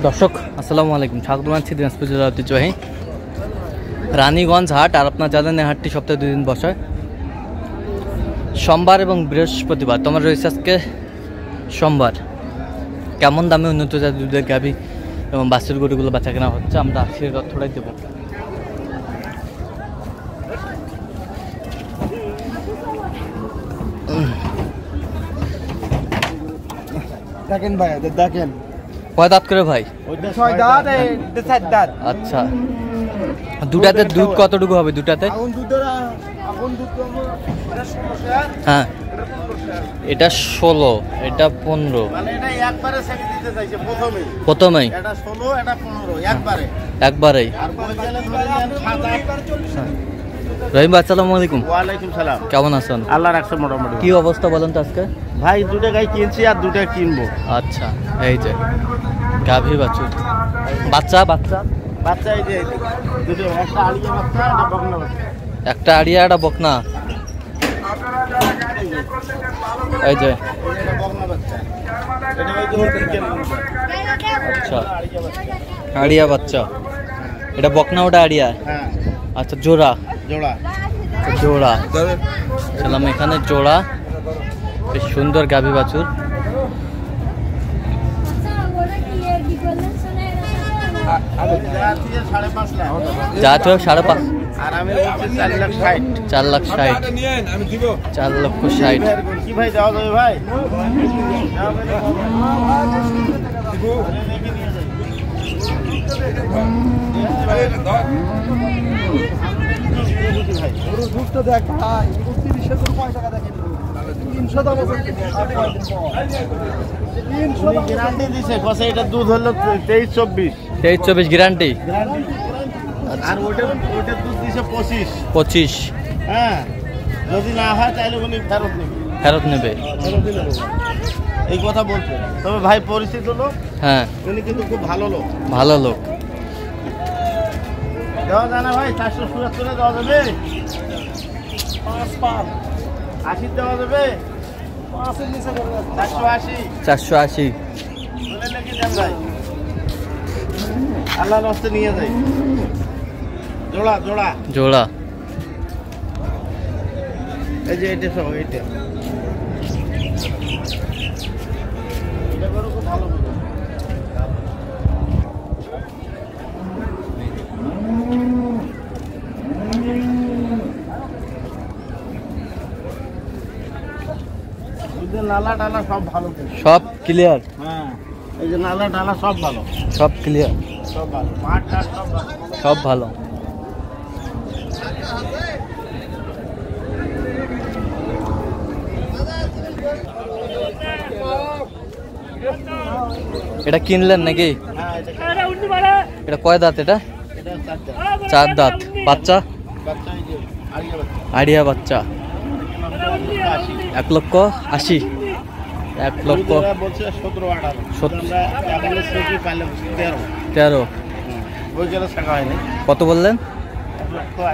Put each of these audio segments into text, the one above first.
দর্শক আসসালামু আলাইকুম, স্বাগত জানাচ্ছি দিনাজপুর জেলার ঐতিহ্যবাহী রানীগঞ্জ হাট। আর আপনার জানেন এই হাটটি সপ্তাহে 2 দিন বসে, সোমবার এবং বৃহস্পতিবার। তোমার রয়েছে আজকে সোমবার। কেমন দামে উন্নত জাতের দুধের গাভী এবং বাছুর গরুগুলো বেচা কেনা হচ্ছে আমরা সেই তথ্যটাই দেবো। দেখেন ভাই, দেখেন কয় দাঁত করে ভাই? 6 দাঁত, 4 দাঁত। আচ্ছা, দুটাতে দুধ কতটুকু হবে? দুটাতে হ্যাঁ, এটা 16, এটা 15, প্রথমেই একবারেই। রহিম ভাই আসসালামু আলাইকুম। ওয়ালাইকুম সালাম। কেমন আছেন? আল্লাহ রাখছে মোটামুটি। কি অবস্থা বলেন তো আজকে? ভাই দুটো গাই কিনছি আর দুটো কিনবো। আচ্ছা, এই যে গাভী বাছুর বাচ্চা বাচ্চা বাচ্চা এই যে দুটো, একটা আলিয়া বাচ্চা, একটা বকনা বাচ্চা। একটা আড়িয়া একটা বকনা। এই যে এটা বকনা বাচ্চা, এটা ওই যে ওদিকে। আচ্ছা, আড়িয়া বাচ্চা, এটা বকনা ওটা আড়িয়া। হ্যাঁ আচ্ছা, জোড়া জোড়া জোড়া ছিলাম এখানে, জোড়া। বেশ সুন্দর গাভী বাছুর। যা তো 5.5, আর আমি বলছি 4,60,000। 4,60,000, 4,60,000। কি ভাই দেওয়া যাবে ভাই? গ্যারান্টি দিছে কসে, এটা দুধ হলো 23-24। 23-24 গ্যারান্টি। আর ওটার দুধ দিছে 25। হ্যাঁ, যদি না হয় তাহলে উনি ফেরত নেবে। এই কথা বলছে। তবে ভাই পরিচিত লোক, হ্যাঁ উনি কিন্তু খুব ভালো লোক। ভালো লোক। দেওয়া যায় না ভাই? 477 দেওয়া যাবে? 80 দেওয়া যাবে? 480। বলে নাকি দেন ভাই, আল্লাহ রাস্তে নিয়ে যাই। জোড়া জোড়া জোড়া। এই যে এটা সব, এটা খুব ভালো। নালা টালা সব ভালো, সব ক্লিয়ার। হ্যাঁ, এই যে নালা টালা সব ভালো, সব ক্লিয়ার, সব ভালো। মাঠ টাঠ সব ভালো, সব ভালো। এটা কিনলেন নাকি? হ্যাঁ এটা কয় দাঁত? এটা এটা 4 দাঁত। বাচ্চা বাচ্চা, এই যে আলিয়া বাচ্চা। আড়িয়া বাচ্চা। 1,80,000। 1,00,000 বলছে 17-18। 13। ওই গেলে টাকা হয়নি। কত বললেন? 17-18।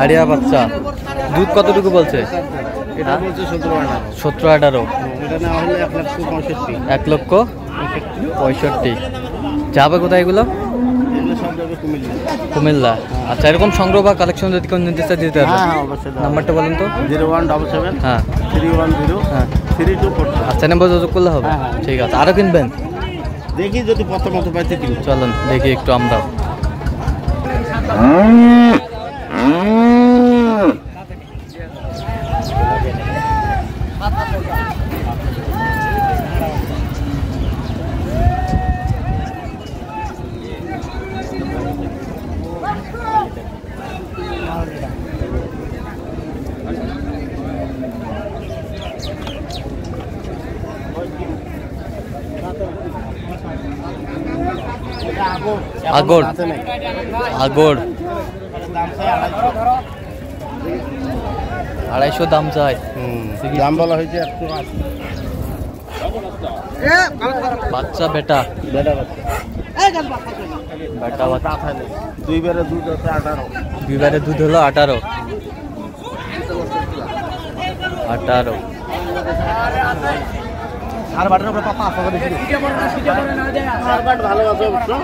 আড়িয়া বাচ্চা। দুধ কতটুকু বলছে? এটা বলছে 17-18। 17-18। এটা না হলে 1,65,000। 1,65,000। যাবে কোথায় এগুলো? এগুলো সব যাবে কুমিল্লা। কুমিল্লা। আচ্ছা, এরকম সংগ্রহ বা কালেকশন যদি কোনো নির্দিষ্ট দিতে হবে? হ্যাঁ অবশ্যই। নাম্বারটা বলেন তো। 0177 হ্যাঁ 310 হ্যাঁ 3242। আচ্ছা, নাম্বার যোগাযোগ করলে হবে? হ্যাঁ, হ্যাঁ। ঠিক আছে। আরও কিনবেন? দেখি যদি পত্র মতো পাইতে কিনি। চলেন দেখি একটু আমরাও। আগর আগর 250 দাম চাই। দাম বলা হয়েছে 108। বাচ্চা বেটা বেটা বেটা বাচ্চা। 2 বারে দুধ আছে 18। 2 বারে দুধ হলো 18। আর বাটার উপরে পাপা আছে আর বাট ভালো আছে বুঝছো?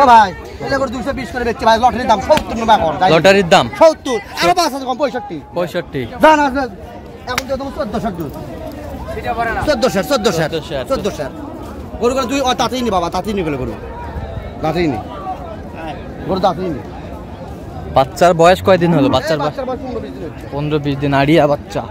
ও ভাই এটা করে 220 করে বেচছে ভাই লটারির দাম 70 টাকা কর লটারির দাম 70 আর 5 আছে কম 65 65। জানা এখন তো তুমি 1400 দুধ 1400 গরু করে তুই তাতেই নি বাবা তাতেই নি গেলে গরু দাঁতেই নি গরু দাঁতেই নি বাচ্চার বয়স কয়দিন হলো? বাচ্চার বয়স 15-20 15-20 দিন হচ্ছে দিন। আড়িয়া বাচ্চা।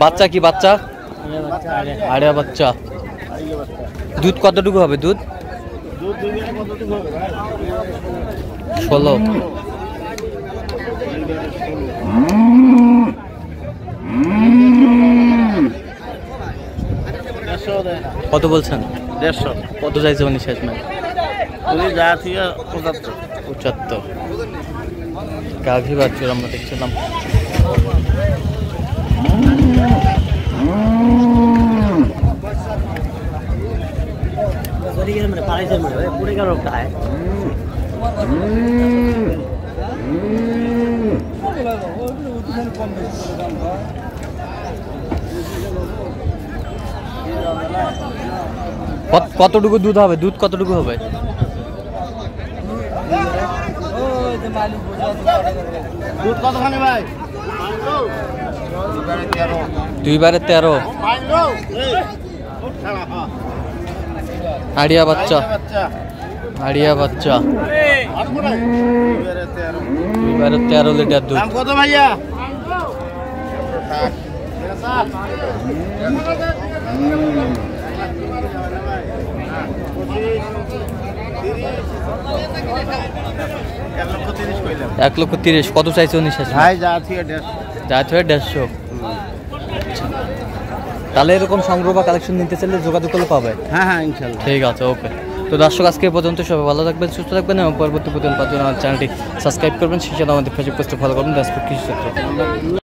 বাচ্চা কি বাচ্চা? আড়িয়া বাচ্চা। দুধ কতটুকু হবে? দুধ 16। কত বলছেন? 150। কত চাইছে উনি শেষ ম্যাচ? উনি যা থেকে 75। 75। গাভী বাছুর আমরা দেখছিলাম। কতটুকু দুধ হবে? দুধ কতটুকু হবে? দুধ কতখানি ভাই? 2 বারে 13। আড়িয়া বাচ্চা। আড়িয়া বাচ্চা। 2 বারে 13 লিটার দুধ। দাম কত ভাইয়া? এক লক্ষ 30। কত চাইছে উনি শেষ? ভাই যা থেকে 150। তাহলে এরকম সংগ্রহ বা কালেকশন নিতে চাইলে যোগাযোগ করলে পাবে। হ্যাঁ ইনশাল্লাহ। ঠিক আছে, ওকে। তো দর্শক আজকে এ পর্যন্ত। সবাই ভালো থাকবেন, সুস্থ থাকবেন এবং পরবর্তী প্রতিদিন পাওয়ার জন্য আমার চ্যানেলটি সাবস্ক্রাইব করবেন। সেই সাথে আমাদের ফেসবুক পেজটি ফলো করবেন। কৃষি ক্ষেত্র।